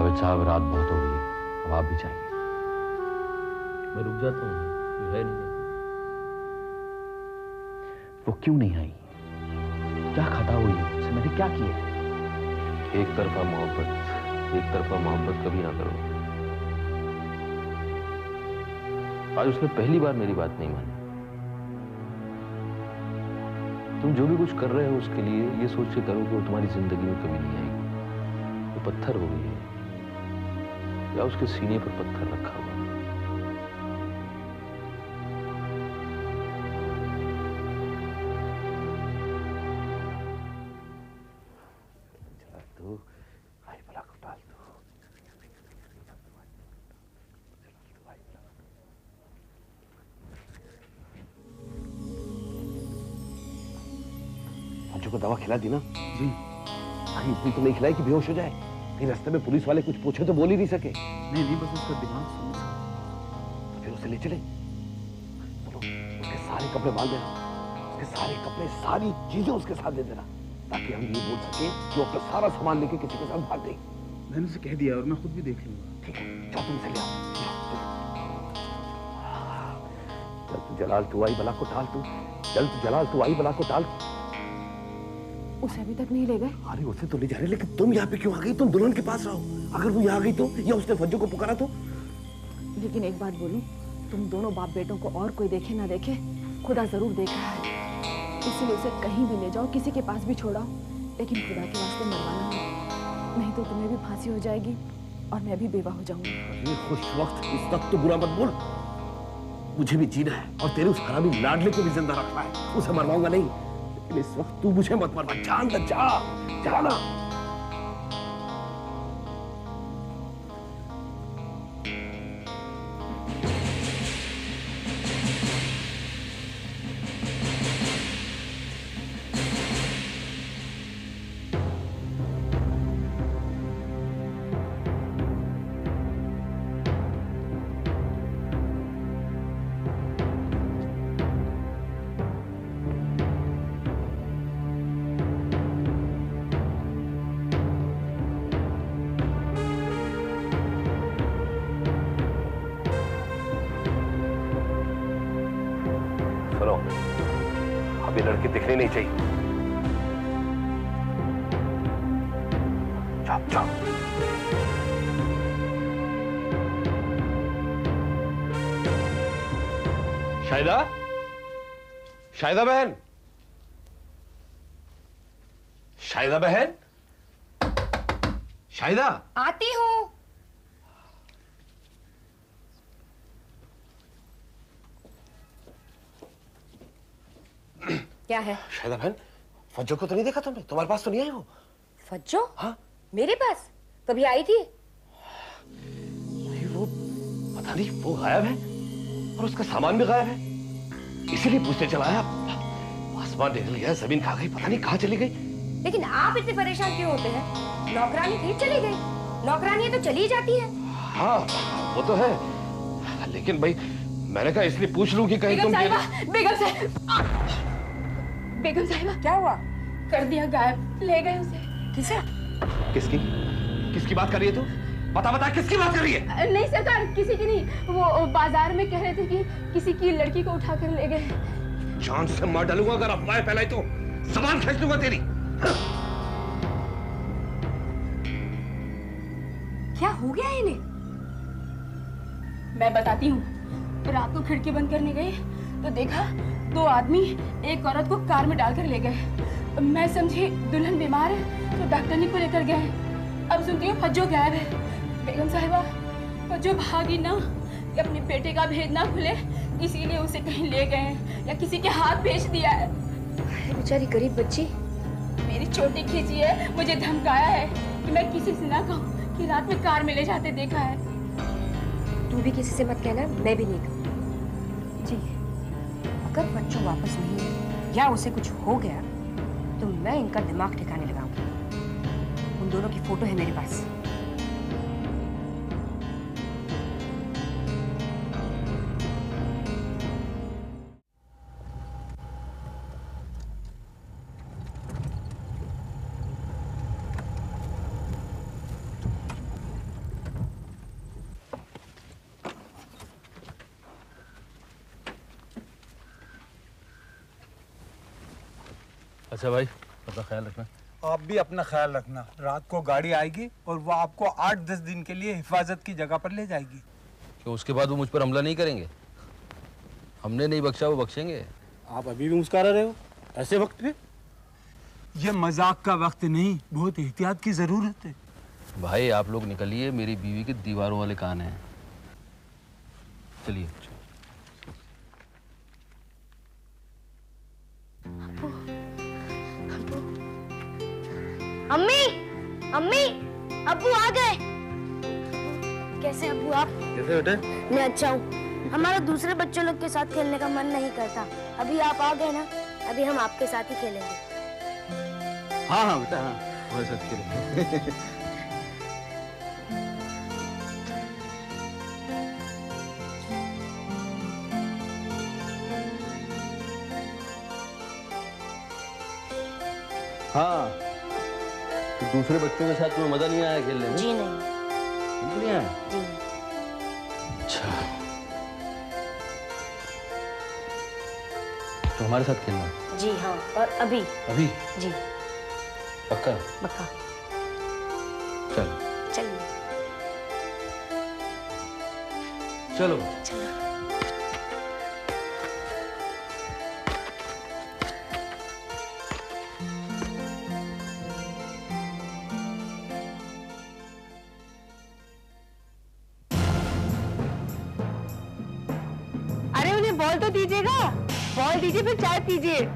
जावेद साहब, रात बहुत हो गई है, अब आप भी जाइए। मैं रुक जाता हूँ, कोई है नहीं। वो क्यों नहीं आई? क्या खता हुई है मुझसे? मैंने क्या किया है? एक तरफा मोहब्बत कभी ना करो। आज उसने पहली बार मेरी बात नहीं मानी। तुम जो भी कुछ कर रहे हो उसके लिए ये सोच के करो कि वो तुम्हारी जिंदगी में कभी नहीं आएगी। वो पत्थर हो गई है या उसके सीने पर पत्थर रखा हुआ है। को दवा खिला दी ना? जी। अरे इतनी तो नहीं खिलाई कि बेहोश हो जाए। कहीं रास्ते में पुलिस वाले कुछ पूछे तो बोल ही नहीं सके। नहीं, बस उसका दिमाग सुन था। तो फिर उसे ले चले। चलो, उसके सारे कपड़े बांध देना, उसके सारे कपड़े, सारी चीजें उसके साथ दे देना, ताकि हम ये बोल सके कि वो अपना सारा सामान लेके किसी के साथ भाग गई। मैंने उसे कह दिया और मैं खुद भी देख लूंगा। ठीक है, जाओ तुम से ले आओ। चल जलाल, तू आई बला को टाल। तू चल, जलाल, तू आई बला को टाल। उसे अभी तक नहीं ले गए? अरे उसे तो ले जा रहे, लेकिन तुम यहाँ पे क्यों आ गई? तुम दुल्हन के पास रहो। अगर वो यहाँ आ गई तो, या उसने फज्जो को पुकारा तो? लेकिन एक बात बोलूं, तुम दोनों बाप बेटों को और कोई देखे ना देखे, खुदा जरूर देख रहा है। इसीलिए उसे कहीं भी ले जाओ, किसी के पास भी छोड़ाओ, लेकिन खुदा के वास्ते मरवाना नहीं तो तुम्हें भी फांसी हो जाएगी और मैं भी बेवा हो जाऊंगी। अरे खुश वक्त, इस वक्त तो बुरा मत बोल। मुझे भी जीना है और तेरे उस हरामी लाडले को भी जिंदा रखना है। उसे मरवाऊंगा नहीं, लेकिन इस वक्त तू मुझे मत मरवा। जान दे, जाना। अभी लड़की दिखनी नहीं चाहिए। जाओ जाओ। शाहिदा, शाहिदा बहन, शाहिदा बहन, शाहिदा। आती हूँ। क्या है? शाहिदा बहन, फज्जो को तो नहीं देखा तुमने? तुम्हारे पास तो नहीं आई वो? फज्जो? हाँ, मेरे पास कभी आई थी? वो पता नहीं, वो गायब है और उसका सामान भी गायब है। इसीलिए पूछते चला आया। आसमान निकल गया, जमीन खा गई, पता नहीं कहाँ चली गई। लेकिन आप इतने परेशान क्यों होते हैं? नौकरानी थी, चली गई। नौकरानी तो चली जाती है। हाँ वो तो है, लेकिन भाई मैंने कहा इसलिए पूछ लूं कि कहीं तुम। बेगम साहिबा, क्या हुआ? कर दिया गायब, ले गए उसे। किसे? किसकी बात कर रही है तू? बता किसकी बात कर रही है? नहीं सरकार, किसी की नहीं। वो बाजार में कह रहे थे कि किसी की लड़की को उठाकर ले गए। जान से मार डालूंगा अगर अफवाहें फैलाई तो। सामान खींच लूंगा तेरी। क्या हो गया इन्हें? मैं बताती हूँ। रात को खिड़की बंद करने गई तो देखा 2 आदमी एक औरत को कार में डालकर ले गए। मैं समझी दुल्हन बीमार है तो डॉक्टरनी को लेकर गए। अब सुनती हूँ फज्जो गायब है। बेगम साहिबा, फज्जो भागी ना, अपने बेटे का भेद ना खुले, इसीलिए उसे कहीं ले गए या किसी के हाथ भेज दिया है। बेचारी गरीब बच्ची। मेरी चोटी खींची है, मुझे धमकाया है कि मैं किसी से ना कहूँ कि रात में कार में ले जाते देखा है। तू भी किसी से मत कहना, मैं भी नहीं कहूँ। जी, अगर बच्चों वापस नहीं आए या उसे कुछ हो गया तो मैं इनका दिमाग ठिकाने लगाऊंगी। उन दोनों की फोटो है मेरे पास। अच्छा भाई, अपना ख्याल रखना। आप भी अपना ख्याल रखना। रात को गाड़ी आएगी और वो आपको 8-10 दिन के लिए हिफाजत की जगह पर ले जाएगी। क्यों उसके बाद वो मुझ पर हमला नहीं करेंगे? हमने नहीं बख्शा, वो बख्शेंगे। आप अभी भी मुस्कुरा रहे हो ऐसे वक्त पे? ये मजाक का वक्त नहीं, बहुत एहतियात की जरूरत है। भाई आप लोग निकलिए, मेरी बीवी के दीवारों वाले कान हैं। चलिए। अम्मी, अम्मी, अब्बू आ गए। कैसे अब्बू आप? कैसे बेटे? मैं अच्छा हूँ। हमारा दूसरे बच्चों लोग के साथ खेलने का मन नहीं करता। अभी आप आ गए ना, अभी हम आपके साथ ही खेलेंगे। हाँ हाँ बेटा, हाँ हमारे साथ खेलेंगे। हाँ, तो दूसरे बच्चों के साथ तुम्हें मजा नहीं आया खेलने में? जी नहीं। नहीं आया? जी। अच्छा, तो हमारे साथ खेलना है? जी हाँ, और अभी। अभी? जी। पक्का? पक्का। चलो। चलिए। चलो। चलो। अरे उन्हें बॉल तो दीजिएगा, बॉल दीजिए फिर चाय पीजिए।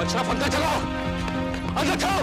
अच्छा पंखा चलाओ, अंदर जाओ।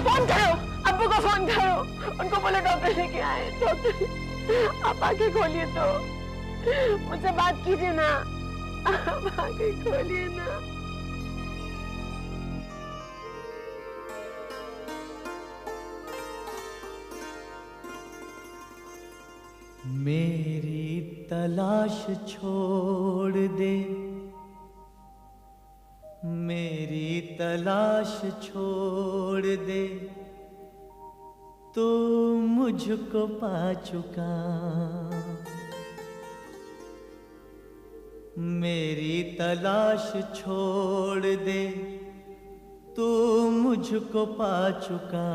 फोन करो, अब्बू को फोन करो, उनको बोलो डॉक्टर लेके आए। डॉक्टर आप आके खोलिए तो, मुझसे बात कीजिए ना, आप आके खोलिए ना। मेरी तलाश छोड़ दे, मेरी तलाश छोड़ दे, तू मुझको पा चुका। मेरी तलाश छोड़ दे, तू मुझको पा चुका।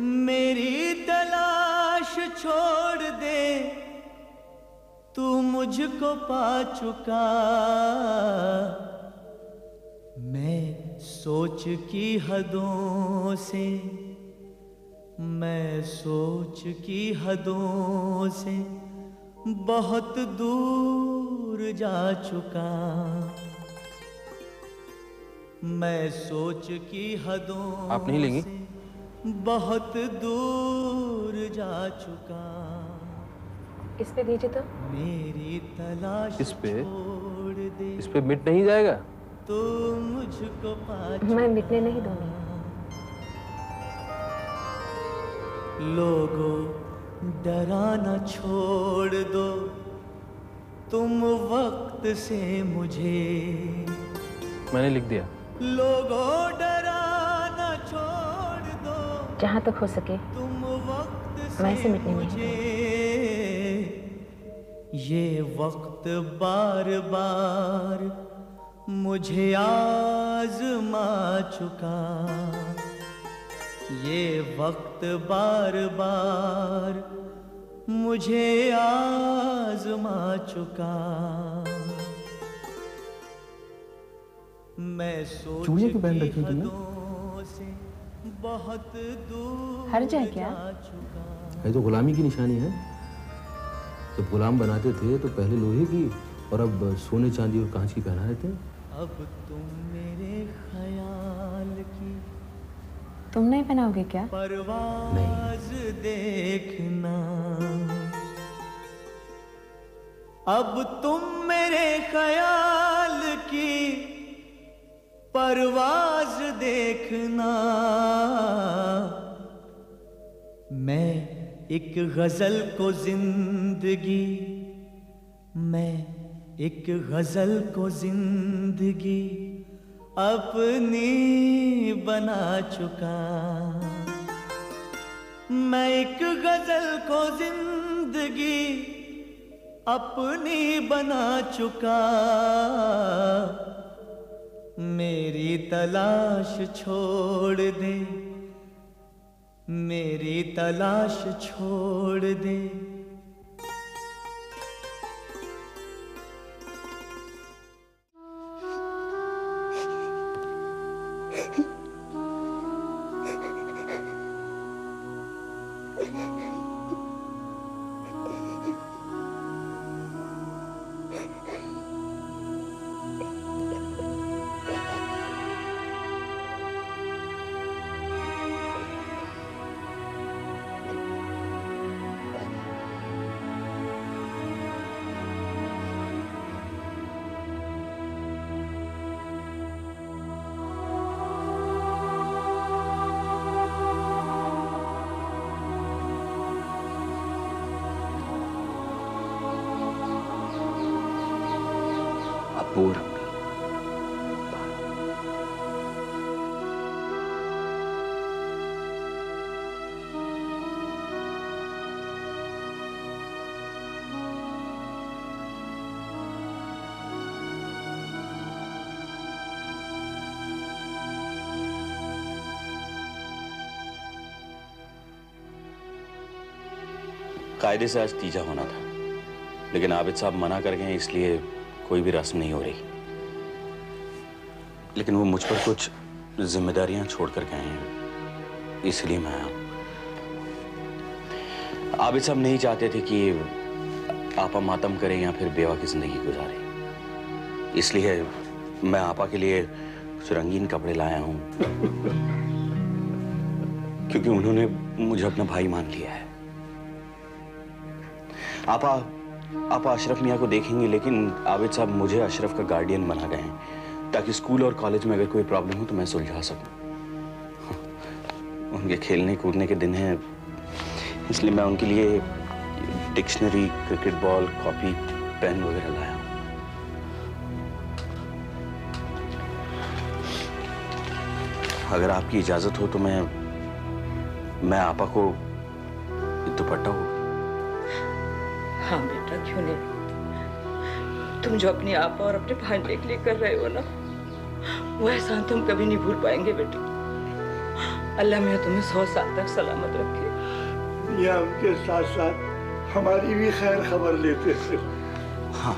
मेरी तलाश छोड़ दे, तू मुझको पा चुका। मैं सोच की हदों से, मैं सोच की हदों से बहुत दूर जा चुका। मैं सोच की हदों आप नहीं लेंगी? से बहुत दूर जा चुका। इस पे दीजिए तो। मेरी तलाश इस पे? छोड़ दे, इस पे मिट नहीं जाएगा? तो मुझको पा मैं मिटने नहीं दूंगी। लोगों डराना छोड़ दो, तुम वक्त से मुझे। मैंने लिख दिया। लोगों डराना छोड़ दो, जहाँ तक हो सके तुम वक्त मैं से इसे मिटने नहीं मुझे। ये वक्त बार बार मुझे आज़मा चुका। ये वक्त बार बार मुझे आजमा चुका। मैं सोच चूड़ियां क्यों पहन रखी तुमने? से बहुत दूर हर जाए क्या? ये तो गुलामी की निशानी है। जब गुलाम बनाते थे तो पहले लोहे की और अब सोने चांदी और कांच की पहना देते हैं। अब तुम मेरे ख्याल की तुम नहीं पहनाओगे क्या? परवाज देखना। अब तुम मेरे ख्याल की परवाज देखना। मैं एक गजल को जिंदगी, मैं एक गजल को जिंदगी अपनी बना चुका। मैं एक गजल को जिंदगी अपनी बना चुका। मेरी तलाश छोड़ दे, मेरी तलाश छोड़ दे। अब्बू और अम्मी कायदे से आज तीजा होना था, लेकिन आबिद साहब मना कर गए, इसलिए कोई भी रस्म नहीं हो रही। लेकिन वो मुझ पर कुछ जिम्मेदारियां छोड़ कर गए हैं, इसलिए मैं आया। आबिद साहब नहीं चाहते थे कि आपा मातम करें या फिर बेवा की जिंदगी गुजारे, इसलिए मैं आपा के लिए कुछ रंगीन कपड़े लाया हूं, क्योंकि उन्होंने मुझे अपना भाई मान लिया है। आपा अशरफ मियाँ को देखेंगे, लेकिन आबिद साहब मुझे अशरफ का गार्डियन बना गए हैं, ताकि स्कूल और कॉलेज में अगर कोई प्रॉब्लम हो तो मैं सुलझा सकूं। उनके खेलने कूदने के दिन हैं, इसलिए मैं उनके लिए dictionary, cricket ball, copy, pen वगैरह लाया हूं। अगर आपकी इजाजत हो तो मैं आपा को दुपट्टा हो। हाँ बेटा, क्यों नहीं। तुम जो अपनी आपा और अपने भांजे के लिए कर रहे हो ना, वो एहसान तुम कभी नहीं भूल पाएंगे बेटा। अल्लाह मियाँ तुम्हें 100 साल तक सलामत रखे। या उनके साथ साथ हमारी भी खैर खबर लेते थे। हाँ।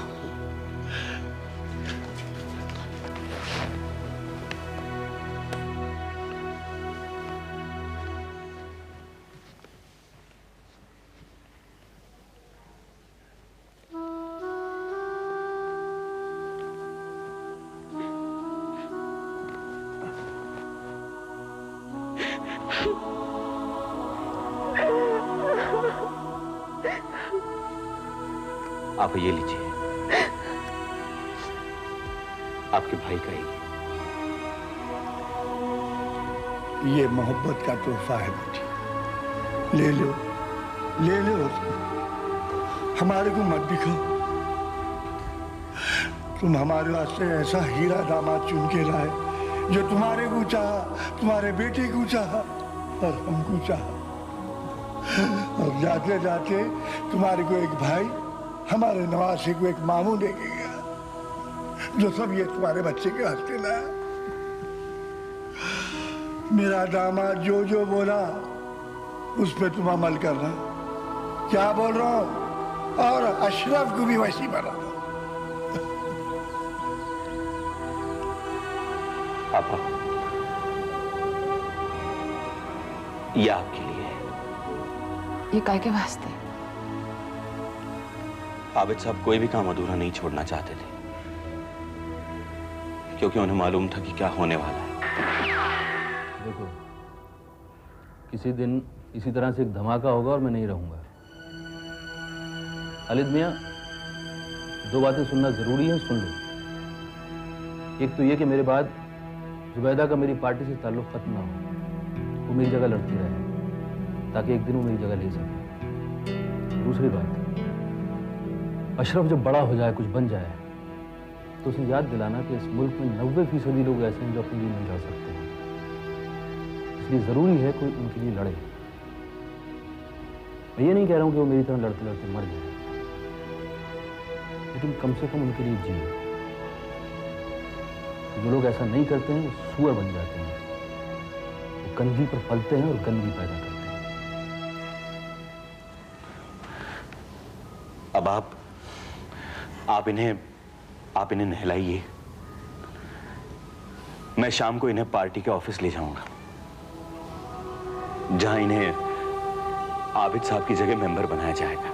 आप ये लीजिए, आपके भाई का ये मोहब्बत का तोहफा है बेटी, ले लो, ले लो उसको। हमारे को मत दिखाओ। तुम हमारे वास्ते ऐसा हीरा दामाद चुन के लाए जो तुम्हारे को चाहा, तुम्हारे बेटे को चाहा और हमको चाहा। और जाते जाते तुम्हारे को एक भाई, हमारे नवासे को एक मामू दे गया, जो सब ये तुम्हारे बच्चे के हस्ते लाया। मेरा दामाद जो जो बोला उस पे तुम अमल करना, क्या बोल रहा हूँ, और अशरफ को भी वैसी बना दो। पापा, ये आपके लिए है। ये काय के वास्ते? आबिद साहब कोई भी काम अधूरा नहीं छोड़ना चाहते थे, क्योंकि उन्हें मालूम था कि क्या होने वाला है। देखो, किसी दिन इसी तरह से एक धमाका होगा और मैं नहीं रहूंगा। खालिद मियां, दो बातें सुनना जरूरी है, सुन लो। एक तो ये कि मेरे बाद जुबैदा का मेरी पार्टी से ताल्लुक खत्म ना हो, वो मेरी जगह लड़ती रहे, ताकि एक दिन वो मेरी जगह ले सके। दूसरी बात, अशरफ जब बड़ा हो जाए, कुछ बन जाए, तो उसे याद दिलाना कि इस मुल्क में 90% लोग ऐसे हैं जो अपने लिए नहीं लड़ सकते हैं। इसलिए जरूरी है कोई उनके लिए लड़े। मैं ये नहीं कह रहा हूं कि वो मेरी तरह लड़ते लड़ते मर जाए, लेकिन कम से कम उनके लिए जिए। जो लोग ऐसा नहीं करते हैं वो सुअर बन जाते हैं, वो गंदगी पर पलते हैं और गंदगी पैदा करते हैं। अब आप इन्हें नहलाइए। मैं शाम को इन्हें पार्टी के ऑफिस ले जाऊंगा, जहां इन्हें आबिद साहब की जगह मेंबर बनाया जाएगा।